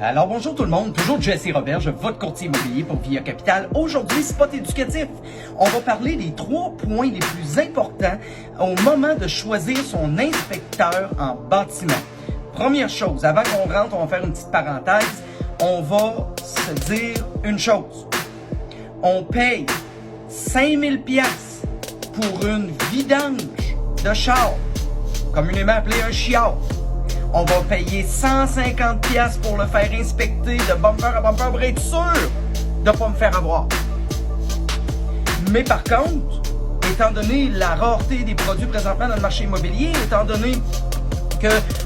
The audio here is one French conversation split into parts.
Alors bonjour tout le monde, toujours Jesse Roberge, votre courtier immobilier pour Via Capital. Aujourd'hui, spot éducatif. On va parler des 3 points les plus importants au moment de choisir son inspecteur en bâtiment. Première chose, avant qu'on rentre, on va faire une petite parenthèse. On va se dire une chose. On paye 5000 $ pour une vidange de char, communément appelé un chiard. On va payer 150 $ pour le faire inspecter de bumper à bumper pour être sûr de ne pas me faire avoir. Mais par contre, étant donné la rareté des produits présentement dans le marché immobilier, étant donné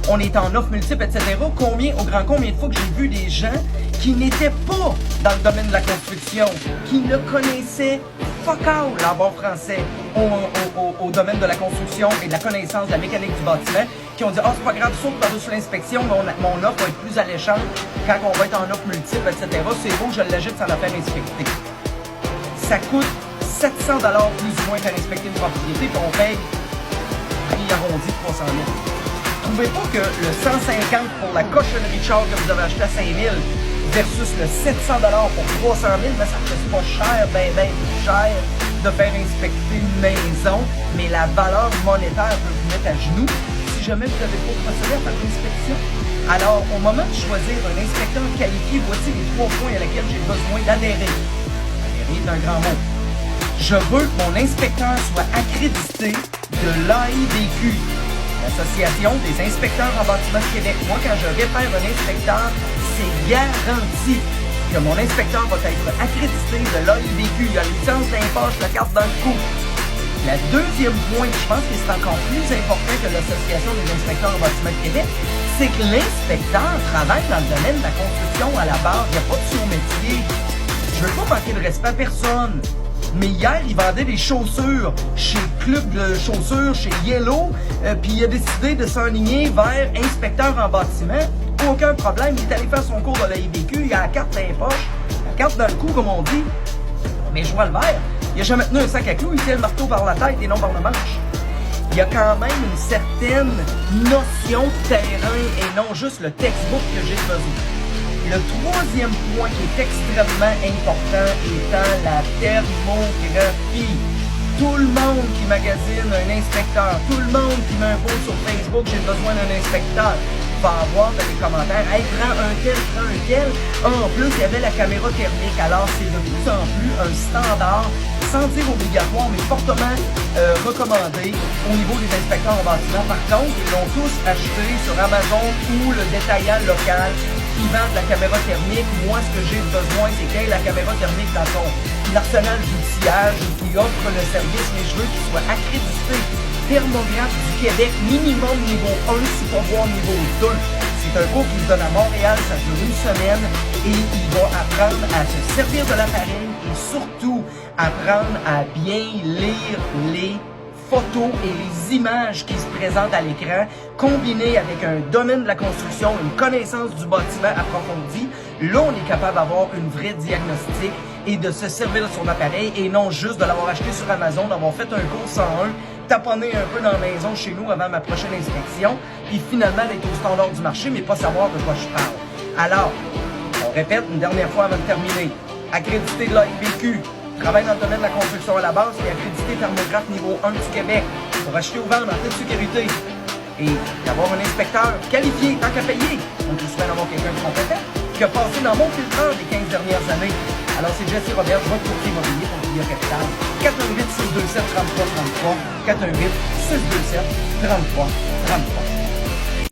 qu'on est en offre multiple, etc., combien de fois que j'ai vu des gens qui n'étaient pas dans le domaine de la construction, qui ne connaissaient fuck all en bon français au domaine de la construction et de la connaissance de la mécanique du bâtiment, qui ont dit « Ah, c'est pas grave, sauf par-dessus l'inspection, mon offre va être plus alléchante quand on va être en offre multiple, etc. C'est beau, je l'achète sans la faire inspecter. » Ça coûte 700 $ plus ou moins qu'à inspecter une propriété, puis on paye prix arrondi 300 000. Trouvez pas que le 150 pour la cochonnerie de char que vous avez acheté à 5 000 versus le 700 $ pour 300 000, ben ça ne coûte pas cher, ben plus cher de faire inspecter une maison, mais la valeur monétaire peut vous mettre à genoux si jamais vous n'avez pas procédé à faire l'inspection. Alors, au moment de choisir un inspecteur qualifié, voici les 3 points à lesquels j'ai besoin d'adhérer. Adhérer est un grand mot. Je veux que mon inspecteur soit accrédité de l'AIBQ, l'Association des inspecteurs en bâtiment de Québec. Moi, quand je réfère un inspecteur, c'est garanti que mon inspecteur va être accrédité de l'AIBQ. Il y a la licence d'imposte, la carte dans le cou. Le deuxième point, je pense que c'est encore plus important que l'Association des inspecteurs en bâtiment de Québec, c'est que l'inspecteur travaille dans le domaine de la construction à la base. Il n'y a pas de sous-métier. Je veux pas manquer de respect à personne. Mais hier, il vendait des chaussures chez Club de chaussures, chez Yellow, puis il a décidé de s'enligner vers inspecteur en bâtiment. Aucun problème, il est allé faire son cours de l'AIBQ, il a la carte dans les poches, la carte dans le cou, comme on dit. Mais je vois le vert, il a jamais tenu un sac à clous, il tient le marteau par la tête et non par le manche. Il y a quand même une certaine notion de terrain et non juste le textbook que j'ai besoin. Le troisième point qui est extrêmement important étant la thermographie. Tout le monde qui magasine un inspecteur, tout le monde qui m'impose sur Facebook, j'ai besoin d'un inspecteur, va avoir dans les commentaires, hey, prends un tel. En plus, il y avait la caméra thermique, alors c'est de plus en plus un standard, sans dire obligatoire, mais fortement recommandé au niveau des inspecteurs en bâtiment. Par contre, ils l'ont tous acheté sur Amazon ou le détaillant local qui vend de la caméra thermique. Moi, ce que j'ai besoin, c'est qu'il y ait la caméra thermique dans son arsenal d'outillage qui offre le service, mais je veux qu'il soit accrédité thermographe du Québec, minimum niveau 1, si pas voir niveau 2. C'est un cours qu'il donne à Montréal, ça dure une semaine, et il va apprendre à se servir de l'appareil et surtout apprendre à bien lire les photos et les images qui se présentent à l'écran, combinées avec un domaine de la construction, une connaissance du bâtiment approfondie. Là, on est capable d'avoir une vraie diagnostic et de se servir de son appareil et non juste de l'avoir acheté sur Amazon, d'avoir fait un cours 101, taponner un peu dans la maison chez nous avant ma prochaine inspection, puis finalement d'être au standard du marché, mais pas savoir de quoi je parle. Alors, on répète une dernière fois avant de terminer. Accrédité de l'AIBQ, travaille dans le domaine de la construction à la base et accrédité thermographe niveau 1 du Québec pour acheter ou vendre en toute sécurité. Et d'avoir un inspecteur qualifié, tant qu'à payer. On peut souvent avoir quelqu'un de compétent qui a passé dans mon filtreur les 15 dernières années. Alors c'est Jesse Robert, votre courtier immobilier pour Via Capital. 418 627 33 33. 418 627 33 33.